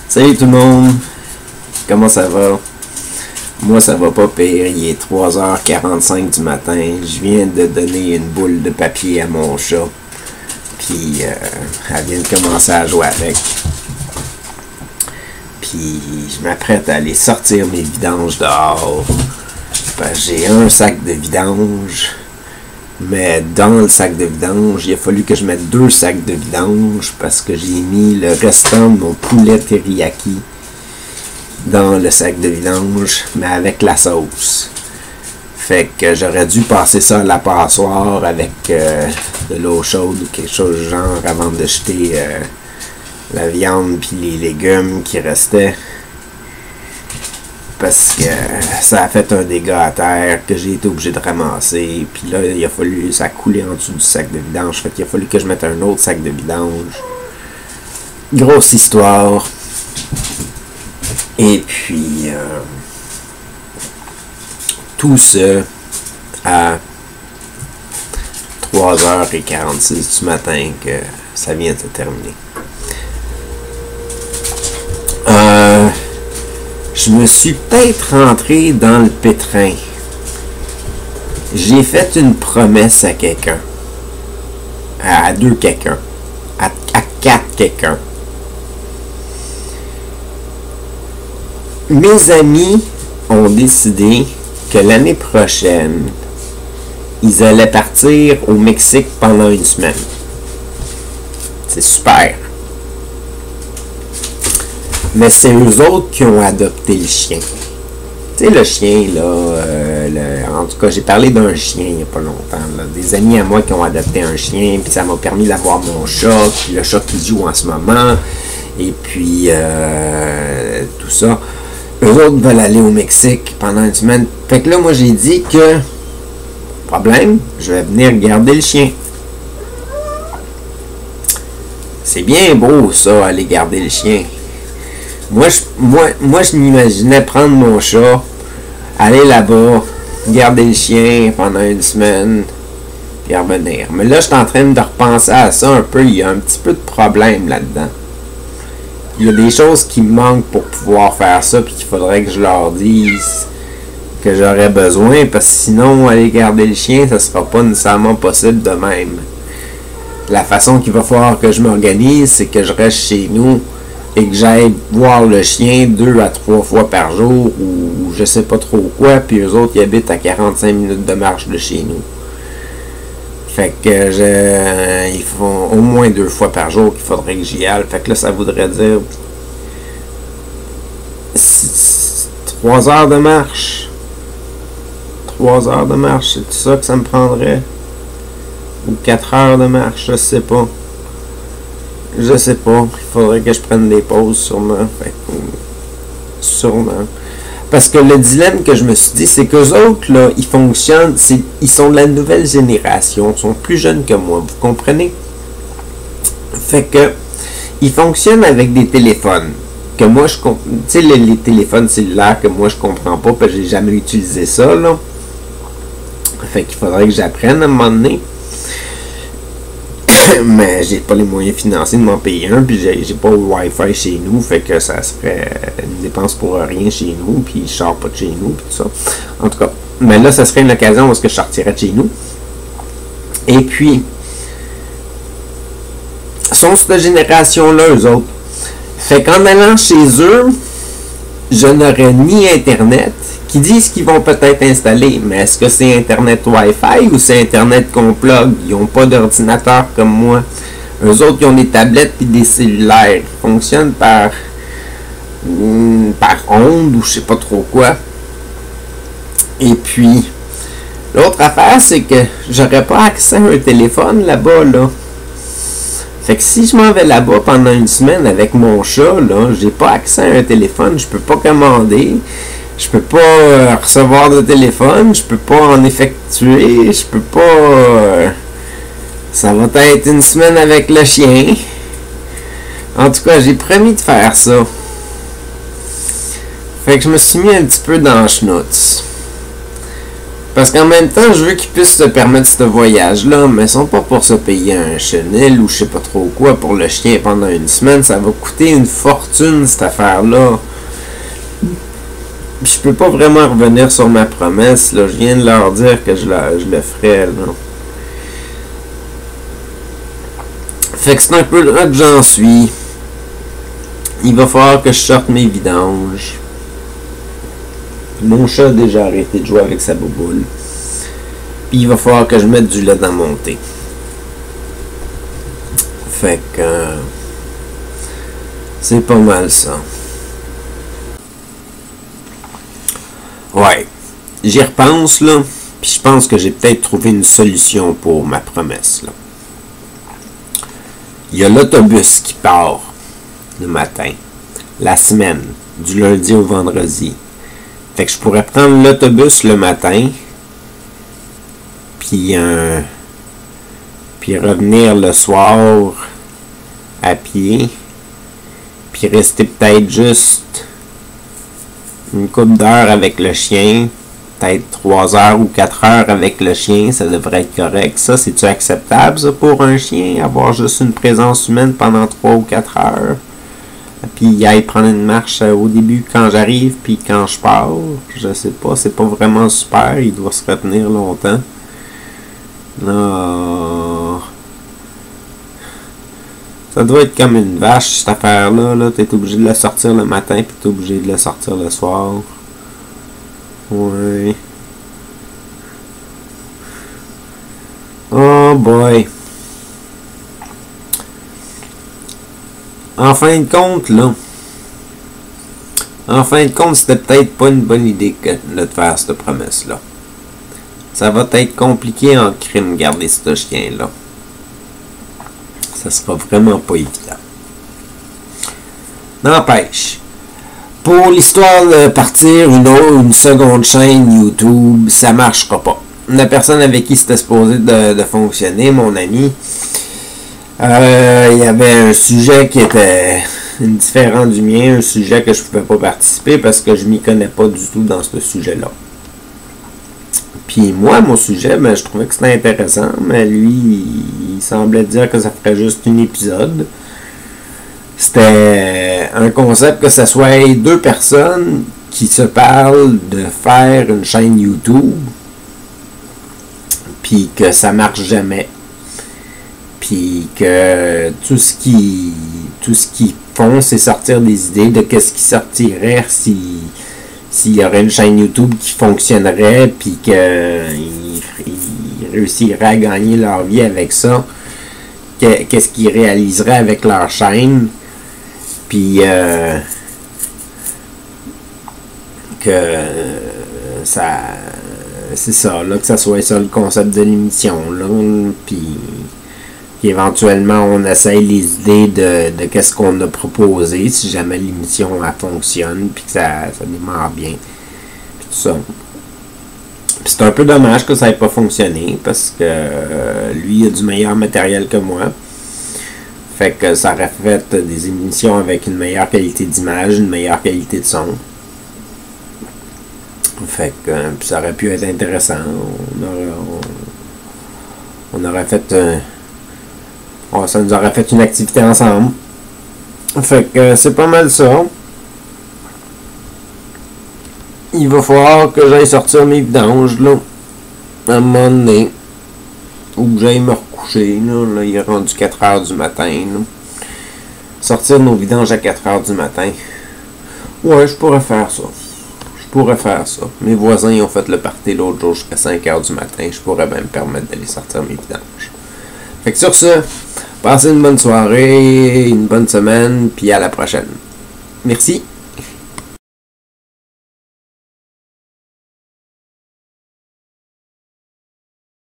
Salut tout le monde, comment ça va? Moi ça va pas pire, il est 3h45 du matin, je viens de donner une boule de papier à mon chat, puis elle vient de commencer à jouer avec. Puis je m'apprête à aller sortir mes vidanges dehors, parce que j'ai un sac de vidange. Mais dans le sac de vidange, il a fallu que je mette 2 sacs de vidange parce que j'ai mis le restant de mon poulet teriyaki dans le sac de vidange, mais avec la sauce. Fait que j'aurais dû passer ça à la passoire avec de l'eau chaude ou quelque chose du genre avant de jeter la viande puis les légumes qui restaient. Parce que ça a fait un dégât à terre que j'ai été obligé de ramasser. Puis là, il a fallu, ça a coulé en dessous du sac de vidange. Fait qu'il a fallu que je mette un autre sac de vidange. Grosse histoire. Et puis, tout ça à 3h46 du matin que ça vient de se terminer. Je me suis peut-être rentré dans le pétrin. J'ai fait une promesse à quelqu'un. À 2 quelqu'un. À 4 quelqu'un. Mes amis ont décidé que l'année prochaine, ils allaient partir au Mexique pendant une semaine. C'est super. Mais c'est eux autres qui ont adopté le chien. Tu sais, le chien, là, en tout cas, j'ai parlé d'un chien il n'y a pas longtemps. Là. Des amis à moi qui ont adopté un chien, puis ça m'a permis d'avoir mon chat, puis le chat qui joue en ce moment, et puis tout ça. Eux autres veulent aller au Mexique pendant une semaine. Fait que là, moi, j'ai dit que, problème, je vais venir garder le chien. C'est bien beau, ça, aller garder le chien. Moi, je m'imaginais prendre mon chat, aller là-bas, garder le chien pendant une semaine, puis revenir. Mais là, je suis en train de repenser à ça un peu. Il y a un petit peu de problème là-dedans. Il y a des choses qui me manquent pour pouvoir faire ça, puis qu'il faudrait que je leur dise que j'aurais besoin, parce que sinon, aller garder le chien, ça sera pas nécessairement possible de même. La façon qu'il va falloir que je m'organise, c'est que je reste chez nous et que j'aille voir le chien 2 à 3 fois par jour ou je sais pas trop quoi, puis eux autres ils habitent à 45 minutes de marche de chez nous. Fait que ils font au moins 2 fois par jour qu'il faudrait que j'y aille. Fait que là ça voudrait dire 3 heures de marche. 3 heures de marche, c'est tout ça que ça me prendrait? Ou 4 heures de marche, je sais pas. Je sais pas. Il faudrait que je prenne des pauses sûrement. Fait que, sûrement. Parce que le dilemme que je me suis dit, c'est qu'eux autres, là, ils fonctionnent, ils sont de la nouvelle génération. Ils sont plus jeunes que moi, vous comprenez? Fait que, ils fonctionnent avec des téléphones. Que moi, je comprends. Tu sais, les téléphones cellulaires que moi, je comprends pas, parce que j'ai jamais utilisé ça, là. Fait qu'il faudrait que j'apprenne à un moment donné. Mais j'ai pas les moyens financiers de m'en payer un, puis j'ai pas le Wi-Fi chez nous, fait que ça serait une dépense pour rien chez nous, puis je sors pas de chez nous, puis tout ça. En tout cas, mais là, ça serait une occasion où est-ce que je sortirais de chez nous. Et puis, sont cette génération-là, eux autres. Fait qu'en allant chez eux, je n'aurais ni Internet, qui disent qu'ils vont peut-être installer, mais est-ce que c'est Internet Wi-Fi ou c'est Internet qu'on plug? Ils n'ont pas d'ordinateur comme moi. Eux autres, ils ont des tablettes et des cellulaires. Ils fonctionnent par onde ou je sais pas trop quoi. Et puis, l'autre affaire, c'est que j'aurais pas accès à un téléphone là-bas, là. Fait que si je m'en vais là-bas pendant une semaine avec mon chat, là, j'ai pas accès à un téléphone, je peux pas commander. Je peux pas recevoir de téléphone, je peux pas en effectuer, je peux pas... ça va être une semaine avec le chien. En tout cas, j'ai promis de faire ça. Fait que je me suis mis un petit peu dans le schnoutz. Parce qu'en même temps, je veux qu'ils puissent se permettre ce voyage-là, mais ils sont pas pour se payer un chenil ou je sais pas trop quoi pour le chien pendant une semaine. Ça va coûter une fortune, cette affaire-là. Puis je peux pas vraiment revenir sur ma promesse, là. Je viens de leur dire que je le ferais, là. Fait que c'est un peu là que j'en suis. Il va falloir que je sorte mes vidanges. Mon chat a déjà arrêté de jouer avec sa bouboule. Puis il va falloir que je mette du lait dans mon thé. Fait que... c'est pas mal ça. Ouais. J'y repense, là. Puis je pense que j'ai peut-être trouvé une solution pour ma promesse, là. Il y a l'autobus qui part le matin, la semaine, du lundi au vendredi. Fait que je pourrais prendre l'autobus le matin, puis revenir le soir à pied, puis rester peut-être juste une couple d'heures avec le chien, peut-être 3 heures ou 4 heures avec le chien, ça devrait être correct. Ça, c'est-tu acceptable, ça, pour un chien, avoir juste une présence humaine pendant 3 ou 4 heures? Puis il aille prendre une marche au début quand j'arrive, puis quand je pars. Je sais pas, c'est pas vraiment super, il doit se retenir longtemps. Là, ça doit être comme une vache, cette affaire-là. Là, t'es obligé de la sortir le matin, puis t'es obligé de la sortir le soir. Ouais. Oh boy. En fin de compte, là. En fin de compte, c'était peut-être pas une bonne idée de faire cette promesse-là. Ça va être compliqué en crime garder ce chien-là. Ça sera vraiment pas évident. N'empêche. Pour l'histoire de partir une seconde chaîne YouTube, ça marchera pas. La personne avec qui c'était supposé de fonctionner, mon ami, il y avait un sujet qui était différent du mien, un sujet que je pouvais pas participer parce que je m'y connais pas du tout dans ce sujet-là. Puis moi, mon sujet, je trouvais que c'était intéressant, mais lui, il semblait dire que ça ferait juste un épisode. C'était un concept que ce soit 2 personnes qui se parlent de faire une chaîne YouTube, puis que ça marche jamais. Puis que tout ce qu'ils font, c'est sortir des idées de qu'est-ce qui sortirait s'il y aurait une chaîne YouTube qui fonctionnerait, puis qu'ils réussiraient à gagner leur vie avec ça. Qu'est-ce qu'ils réaliseraient avec leur chaîne. Puis que ça... c'est ça, là, que ça soit ça le concept de l'émission, là. Puis éventuellement, on essaye les idées de qu'est-ce qu'on a proposé, si jamais l'émission elle fonctionne, puis que ça démarre bien, puis tout ça. Puis c'est un peu dommage que ça n'ait pas fonctionné, parce que lui, il a du meilleur matériel que moi. Fait que ça aurait fait des émissions avec une meilleure qualité d'image, une meilleure qualité de son. Fait que puis ça aurait pu être intéressant. On aurait fait... ça nous aurait fait une activité ensemble. Fait que c'est pas mal ça. Il va falloir que j'aille sortir mes vidanges, là. À un moment donné. Ou que j'aille me recoucher, là. Il est rendu 4 heures du matin, là. Sortir nos vidanges à 4 heures du matin. Ouais, je pourrais faire ça. Mes voisins ils ont fait le party l'autre jour jusqu'à 5 heures du matin. Je pourrais bien me permettre d'aller sortir mes vidanges. Fait que sur ce, passez une bonne soirée, une bonne semaine, puis à la prochaine. Merci.